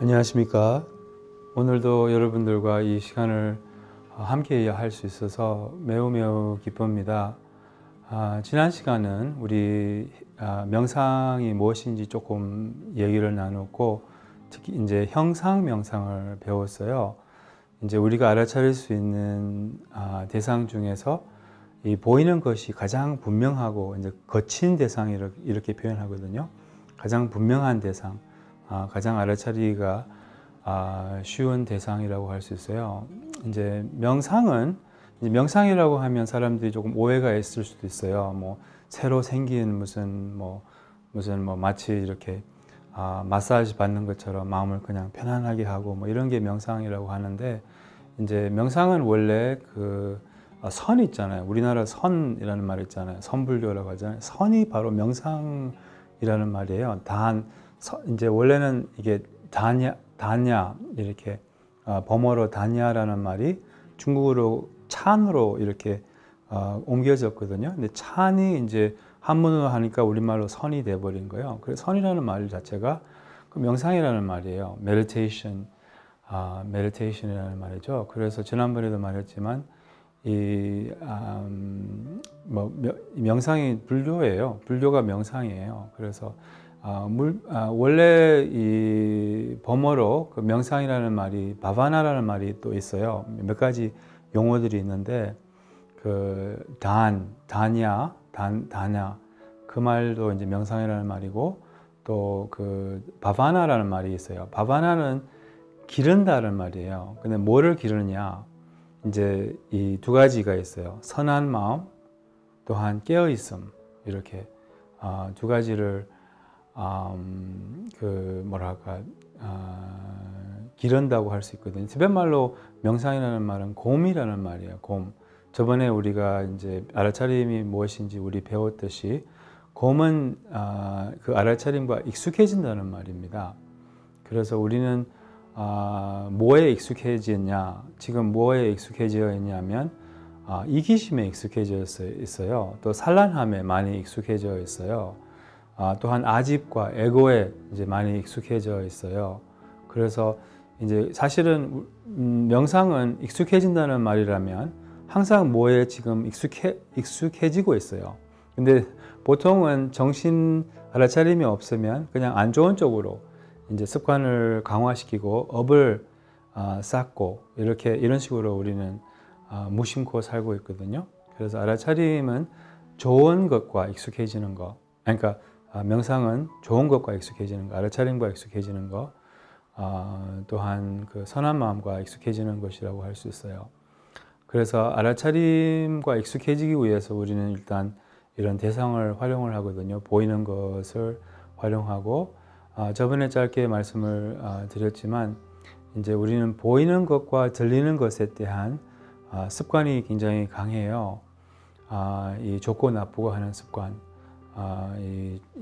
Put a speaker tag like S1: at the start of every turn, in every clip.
S1: 안녕하십니까. 오늘도 여러분들과 이 시간을 함께 할 수 있어서 매우 기쁩니다. 지난 시간은 우리 명상이 무엇인지 조금 얘기를 나눴고, 특히 이제 형상 명상을 배웠어요. 이제 우리가 알아차릴 수 있는 대상 중에서 이 보이는 것이 가장 분명하고 이제 거친 대상 이렇게 표현하거든요. 가장 분명한 대상, 가장 알아차리기가 쉬운 대상이라고 할 수 있어요. 이제 명상이라고 하면 사람들이 조금 오해가 있을 수도 있어요. 뭐 새로 생긴 무슨 마치 이렇게 마사지 받는 것처럼 마음을 그냥 편안하게 하고 뭐 이런 게 명상이라고 하는데, 이제 명상은 원래 선 있잖아요. 우리나라 선이라는 말 있잖아요. 선불교라고 하잖아요. 선이 바로 명상이라는 말이에요. 이제 원래는 이게 다냐 이렇게 범어로 다냐라는 말이 중국어로 찬으로 이렇게 옮겨졌거든요. 근데 찬이 이제 한문으로 하니까 우리말로 선이 돼버린 거예요. 그래서 선이라는 말 자체가 명상이라는 말이에요. meditation이라는 말이죠. 그래서 지난번에도 말했지만 명상이 불교예요. 불교가 명상이에요. 그래서 원래 이 범어로 명상이라는 말이 바바나라는 말이 또 있어요. 몇 가지 용어들이 있는데 다냐 그 말도 이제 명상이라는 말이고, 또 바바나라는 말이 있어요. 바바나는 기른다는 말이에요. 근데 뭐를 기르냐? 이제 이 두 가지가 있어요. 선한 마음, 또한 깨어있음, 이렇게 두 가지를 기른다고 할 수 있거든요. 티벳말로 명상이라는 말은 곰이라는 말이에요. 곰. 저번에 우리가 이제 알아차림이 무엇인지 우리 배웠듯이, 곰은 그 알아차림과 익숙해진다는 말입니다. 그래서 우리는 뭐에 익숙해졌냐? 지금 뭐에 익숙해져 있냐면 이기심에 익숙해져 있어요. 또 산란함에 많이 익숙해져 있어요. 또한 아집과 에고에 이제 많이 익숙해져 있어요. 그래서 이제 사실은 명상은 익숙해진다는 말이라면 항상 뭐에 지금 익숙해지고 있어요. 근데 보통은 정신 알아차림이 없으면 그냥 안 좋은 쪽으로 이제 습관을 강화시키고 업을 쌓고 이런 식으로 우리는 무심코 살고 있거든요. 그래서 알아차림은 좋은 것과 익숙해지는 것, 그러니까 명상은 좋은 것과 익숙해지는 것, 알아차림과 익숙해지는 것, 또한 선한 마음과 익숙해지는 것이라고 할 수 있어요. 그래서 알아차림과 익숙해지기 위해서 우리는 일단 이런 대상을 활용을 하거든요. 보이는 것을 활용하고, 저번에 짧게 말씀을 드렸지만, 이제 우리는 보이는 것과 들리는 것에 대한 습관이 굉장히 강해요. 이 좋고 나쁘고 하는 습관.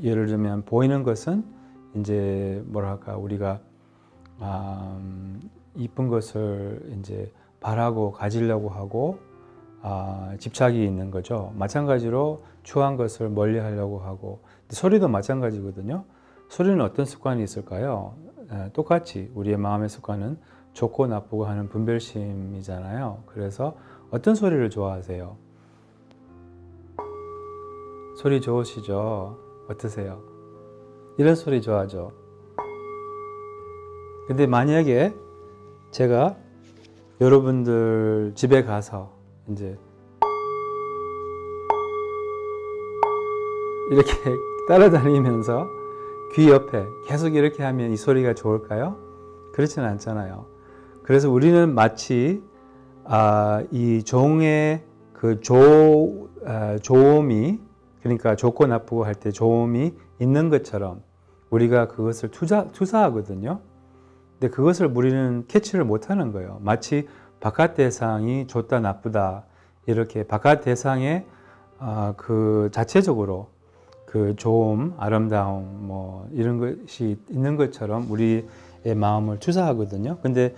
S1: 예를 들면 보이는 것은 이제 우리가 이쁜 것을 이제 바라고 가지려고 하고 집착이 있는 거죠. 마찬가지로 추한 것을 멀리 하려고 하고, 소리도 마찬가지거든요. 소리는 어떤 습관이 있을까요? 똑같이 우리의 마음의 습관은 좋고 나쁘고 하는 분별심이잖아요. 그래서 어떤 소리를 좋아하세요? 소리 좋으시죠? 어떠세요? 이런 소리 좋아하죠? 근데 만약에 제가 여러분들 집에 가서 이제 이렇게 따라다니면서 귀 옆에 계속 이렇게 하면 이 소리가 좋을까요? 그렇지는 않잖아요. 그래서 우리는 마치 이 종의 조음이, 그러니까 좋고 나쁘고 할 때 조음이 있는 것처럼 우리가 그것을 투사하거든요. 근데 그것을 우리는 캐치를 못하는 거예요. 마치 바깥 대상이 좋다 나쁘다, 이렇게 바깥 대상에 자체적으로 좋음, 아름다움 이런 것이 있는 것처럼 우리의 마음을 투사하거든요. 근데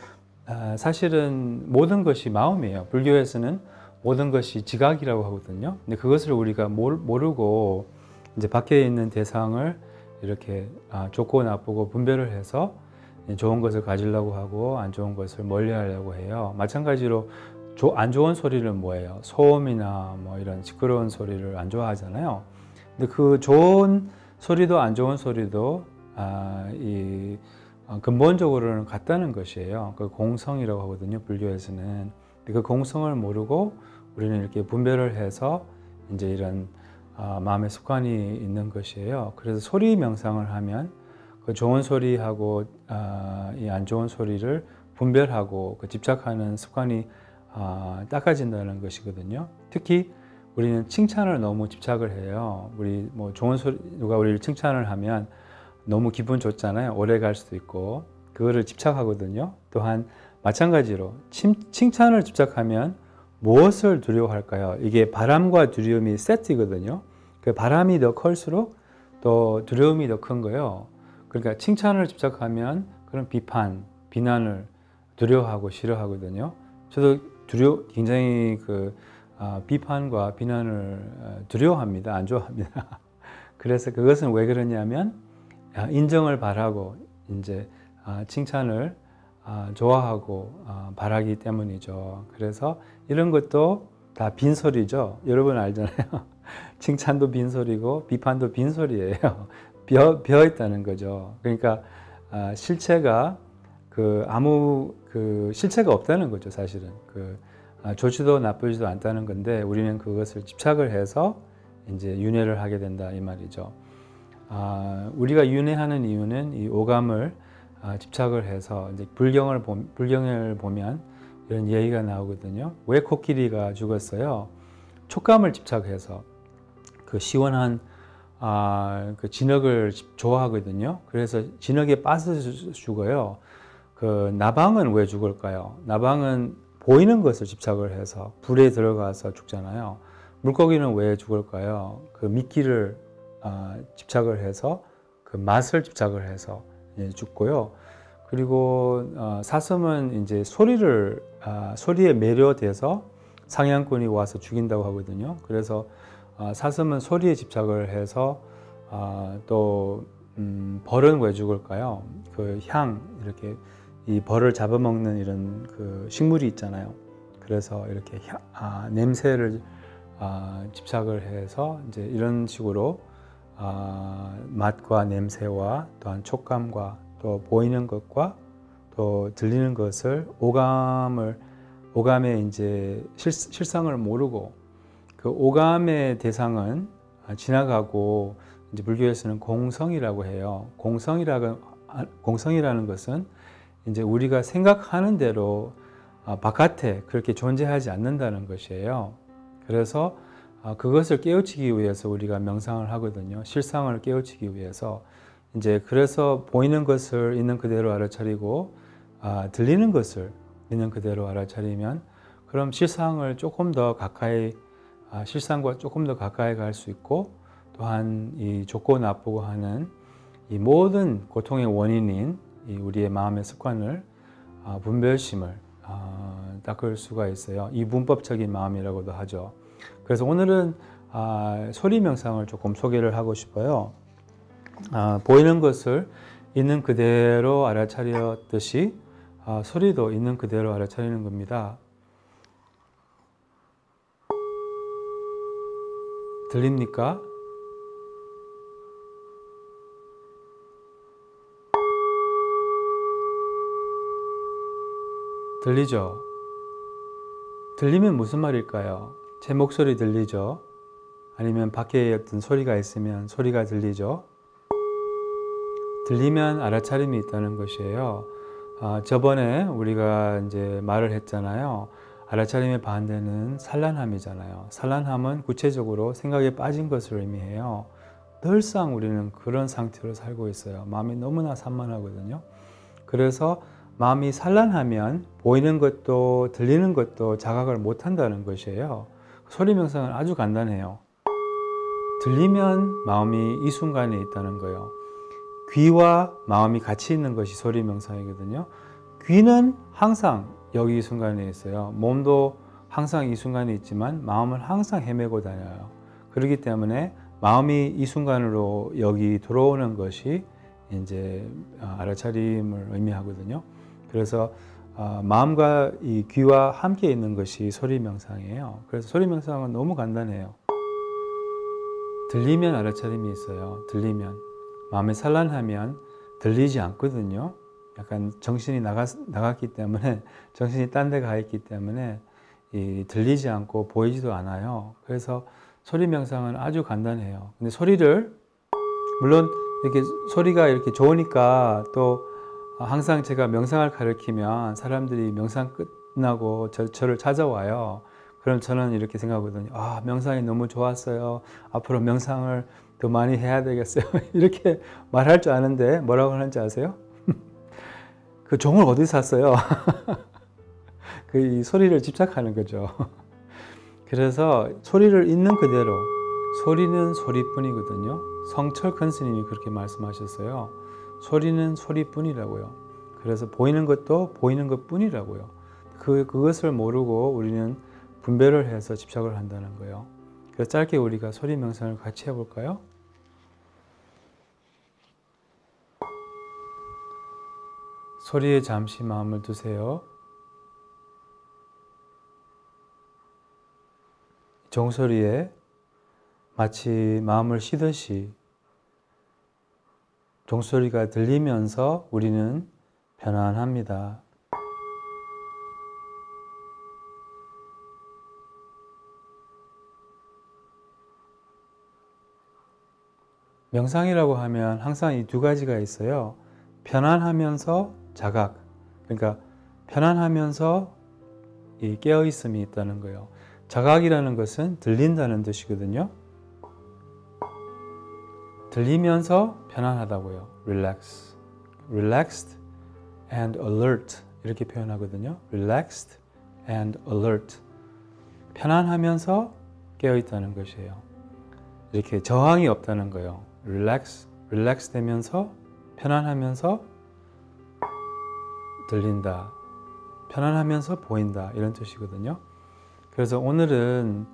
S1: 사실은 모든 것이 마음이에요. 불교에서는 모든 것이 지각이라고 하거든요. 근데 그것을 우리가 모르고 이제 밖에 있는 대상을 이렇게 좋고 나쁘고 분별을 해서 좋은 것을 가지려고 하고 안 좋은 것을 멀리하려고 해요. 마찬가지로 안 좋은 소리는 뭐예요? 소음이나 뭐 이런 시끄러운 소리를 안 좋아하잖아요. 근데 그 좋은 소리도 안 좋은 소리도 근본적으로는 같다는 것이에요. 그 공성이라고 하거든요, 불교에서는. 그 공성을 모르고 우리는 이렇게 분별을 해서 이제 이런 마음의 습관이 있는 것이에요. 그래서 소리 명상을 하면 그 좋은 소리하고 이 안 좋은 소리를 분별하고 그 집착하는 습관이 닦아진다는 것이거든요. 특히 우리는 칭찬을 너무 집착을 해요. 우리 뭐 좋은 소리, 누가 우리를 칭찬을 하면 너무 기분 좋잖아요. 오래 갈 수도 있고 그거를 집착하거든요. 또한 마찬가지로 칭찬을 집착하면 무엇을 두려워할까요? 이게 바람과 두려움이 세트거든요. 그 바람이 더 클수록 또 두려움이 더 큰 거예요. 그러니까 칭찬을 집착하면 그런 비난을 두려워하고 싫어하거든요. 저도 굉장히 비판과 비난을 두려워합니다. 안 좋아합니다. 그래서 그것은 왜 그러냐면 인정을 바라고 이제 칭찬을 좋아하고 바라기 때문이죠. 그래서 이런 것도 다 빈소리죠. 여러분 알잖아요. 칭찬도 빈소리고 비판도 빈소리예요. 비어 있다는 거죠. 그러니까 실체가 실체가 없다는 거죠. 사실은 좋지도 나쁘지도 않다는 건데 우리는 그것을 집착을 해서 이제 윤회를 하게 된다 이 말이죠. 우리가 윤회하는 이유는 이 오감을 집착을 해서 이제 불경을 보면 이런 얘기가 나오거든요. 왜 코끼리가 죽었어요? 촉감을 집착해서 그 시원한 그 진흙을 좋아하거든요. 그래서 진흙에 빠져서 죽어요. 그 나방은 왜 죽을까요? 나방은 보이는 것을 집착을 해서 불에 들어가서 죽잖아요. 물고기는 왜 죽을까요? 그 미끼를 집착을 해서 그 맛을 집착을 해서 죽고요. 그리고 사슴은 이제 소리에 매료돼서 사냥꾼이 와서 죽인다고 하거든요. 그래서 사슴은 소리에 집착을 해서 또 벌은 왜 죽을까요? 그 향 이렇게 이 벌을 잡아먹는 이런 그 식물이 있잖아요. 그래서 이렇게 냄새를 집착을 해서 이제 이런 식으로 맛과 냄새와 또한 촉감과 또 보이는 것과 또 들리는 것을 오감의 이제 실상을 모르고 그 오감의 대상은 지나가고 이제 불교에서는 공성이라고 해요. 공성이라는 것은 이제 우리가 생각하는 대로 바깥에 그렇게 존재하지 않는다는 것이에요. 그래서 그것을 깨우치기 위해서 우리가 명상을 하거든요. 실상을 깨우치기 위해서 이제 그래서 보이는 것을 있는 그대로 알아차리고 들리는 것을 있는 그대로 알아차리면 그럼 실상과 조금 더 가까이 갈 수 있고 또한 이 좋고 나쁘고 하는 이 모든 고통의 원인인 이 우리의 마음의 습관을 분별심을 닦을 수가 있어요. 이 문법적인 마음이라고도 하죠. 그래서 오늘은 소리 명상을 조금 소개를 하고 싶어요. 보이는 것을 있는 그대로 알아차렸듯이 소리도 있는 그대로 알아차리는 겁니다. 들립니까? 들리죠? 들리면 무슨 말일까요? 제 목소리 들리죠? 아니면 밖에 어떤 소리가 있으면 소리가 들리죠? 들리면 알아차림이 있다는 것이에요. 저번에 우리가 이제 말을 했잖아요. 알아차림의 반대는 산란함이잖아요. 산란함은 구체적으로 생각에 빠진 것을 의미해요. 늘상 우리는 그런 상태로 살고 있어요. 마음이 너무나 산만하거든요. 그래서 마음이 산란하면 보이는 것도 들리는 것도 자각을 못한다는 것이에요. 소리 명상은 아주 간단해요. 들리면 마음이 이 순간에 있다는 거예요. 귀와 마음이 같이 있는 것이 소리 명상이거든요. 귀는 항상 여기 이 순간에 있어요. 몸도 항상 이 순간에 있지만 마음은 항상 헤매고 다녀요. 그렇기 때문에 마음이 이 순간으로 여기 들어오는 것이 이제 알아차림을 의미하거든요. 그래서 마음과 이 귀와 함께 있는 것이 소리 명상이에요. 그래서 소리 명상은 너무 간단해요. 들리면 알아차림이 있어요. 들리면. 마음이 산란하면 들리지 않거든요. 약간 정신이 나갔기 때문에, 정신이 딴 데 가 있기 때문에 들리지 않고 보이지도 않아요. 그래서 소리 명상은 아주 간단해요. 근데 소리를, 물론 이렇게 소리가 이렇게 좋으니까 또 항상 제가 명상을 가르치면 사람들이 명상 끝나고 저를 찾아와요. 그럼 저는 이렇게 생각하거든요. 아, 명상이 너무 좋았어요. 앞으로 명상을 더 많이 해야 되겠어요. 이렇게 말할 줄 아는데 뭐라고 하는지 아세요? 그 종을 어디서 샀어요? 그 소리를 집착하는 거죠. 그래서 소리를 있는 그대로, 소리는 소리뿐이거든요. 성철큰 스님이 그렇게 말씀하셨어요. 소리는 소리뿐이라고요. 그래서 보이는 것도 보이는 것뿐이라고요. 그것을 모르고 우리는 분별을 해서 집착을 한다는 거예요. 그래서 짧게 우리가 소리 명상을 같이 해볼까요? 소리에 잠시 마음을 두세요. 종소리에 마치 마음을 쉬듯이 종소리가 들리면서 우리는 편안합니다. 명상이라고 하면 항상 이 두 가지가 있어요. 편안하면서 자각. 그러니까 편안하면서 이 깨어있음이 있다는 거예요. 자각이라는 것은 들린다는 뜻이거든요. 들리면서 편안하다고요. Relax. Relaxed and alert. 이렇게 표현하거든요. Relaxed and alert. 편안하면서 깨어있다는 것이에요. 이렇게 저항이 없다는 거예요. Relax 되면서 편안하면서 들린다. 편안하면서 보인다. 이런 뜻이거든요. 그래서 오늘은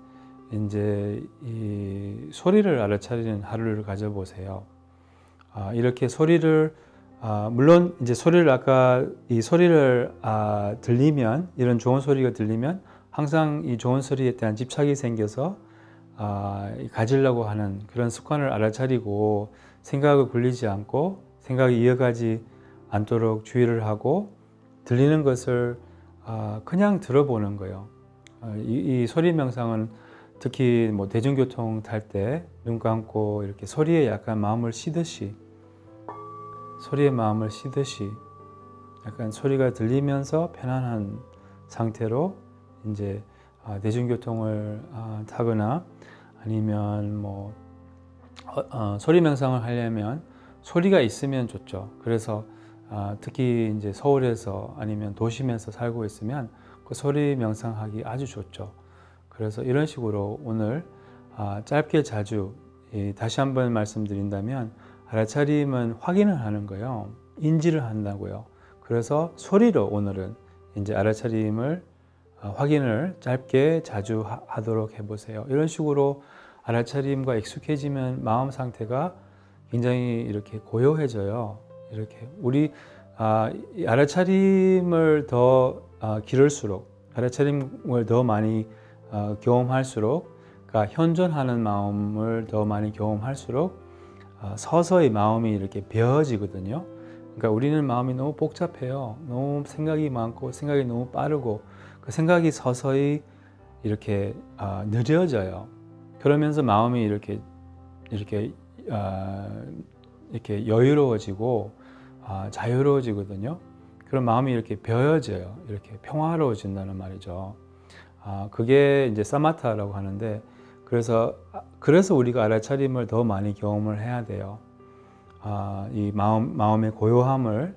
S1: 이제 이 소리를 알아차리는 하루를 가져보세요. 이렇게 소리를 물론 이제 소리를 아까 이 소리를 들리면 이런 좋은 소리가 들리면 항상 이 좋은 소리에 대한 집착이 생겨서 가지려고 하는 그런 습관을 알아차리고 생각을 굴리지 않고 생각이 이어가지 않도록 주의를 하고 들리는 것을 그냥 들어보는 거예요. 이 소리 명상은 특히 뭐 대중교통 탈 때 눈 감고 이렇게 소리에 약간 마음을 쉬듯이 소리에 마음을 쉬듯이 약간 소리가 들리면서 편안한 상태로 이제 대중교통을 타거나 아니면 뭐 소리 명상을 하려면 소리가 있으면 좋죠. 그래서 특히 이제 서울에서 아니면 도심에서 살고 있으면 그 소리 명상하기 아주 좋죠. 그래서 이런 식으로 오늘 짧게 자주 다시 한번 말씀드린다면 알아차림은 확인을 하는 거예요. 인지를 한다고요. 그래서 소리로 오늘은 이제 알아차림을 확인을 짧게 자주 하도록 해보세요. 이런 식으로 알아차림과 익숙해지면 마음 상태가 굉장히 이렇게 고요해져요. 이렇게 우리 알아차림을 더 기를수록 알아차림을 더 많이 경험할수록 그러니까 현존하는 마음을 더 많이 경험할수록 서서히 마음이 이렇게 배어지거든요. 그러니까 우리는 마음이 너무 복잡해요. 너무 생각이 많고 생각이 너무 빠르고 그 생각이 서서히 이렇게 느려져요. 그러면서 마음이 이렇게 여유로워지고 자유로워지거든요. 그런 마음이 이렇게 배어져요. 이렇게 평화로워진다는 말이죠. 그게 이제 사마타라고 하는데 그래서 우리가 알아차림을 더 많이 경험을 해야 돼요. 이 마음의 고요함을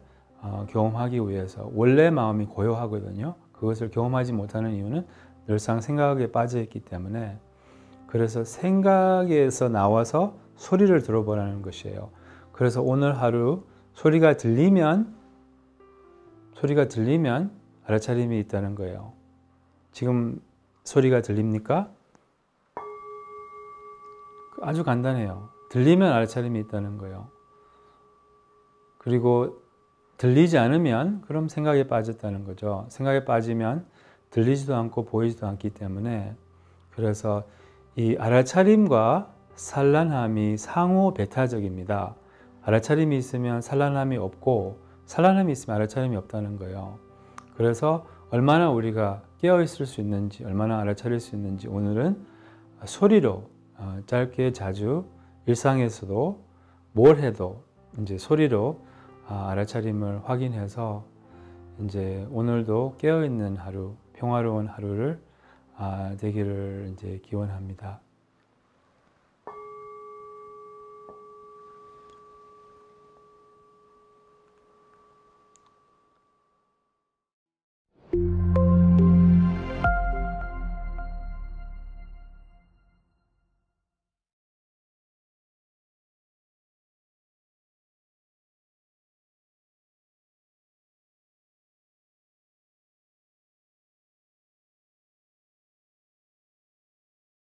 S1: 경험하기 위해서 원래 마음이 고요하거든요. 그것을 경험하지 못하는 이유는 늘상 생각에 빠져 있기 때문에 그래서 생각에서 나와서 소리를 들어보라는 것이에요. 그래서 오늘 하루 소리가 들리면 알아차림이 있다는 거예요. 지금 소리가 들립니까? 아주 간단해요. 들리면 알아차림이 있다는 거예요. 그리고 들리지 않으면 그럼 생각에 빠졌다는 거죠. 생각에 빠지면 들리지도 않고 보이지도 않기 때문에, 그래서 이 알아차림과 산란함이 상호 배타적입니다. 알아차림이 있으면 산란함이 없고 산란함이 있으면 알아차림이 없다는 거예요. 그래서 얼마나 우리가 깨어 있을 수 있는지, 얼마나 알아차릴 수 있는지 오늘은 소리로 짧게 자주 일상에서도 뭘 해도 이제 소리로 알아차림을 확인해서 이제 오늘도 깨어 있는 하루, 평화로운 하루를 되기를 이제 기원합니다.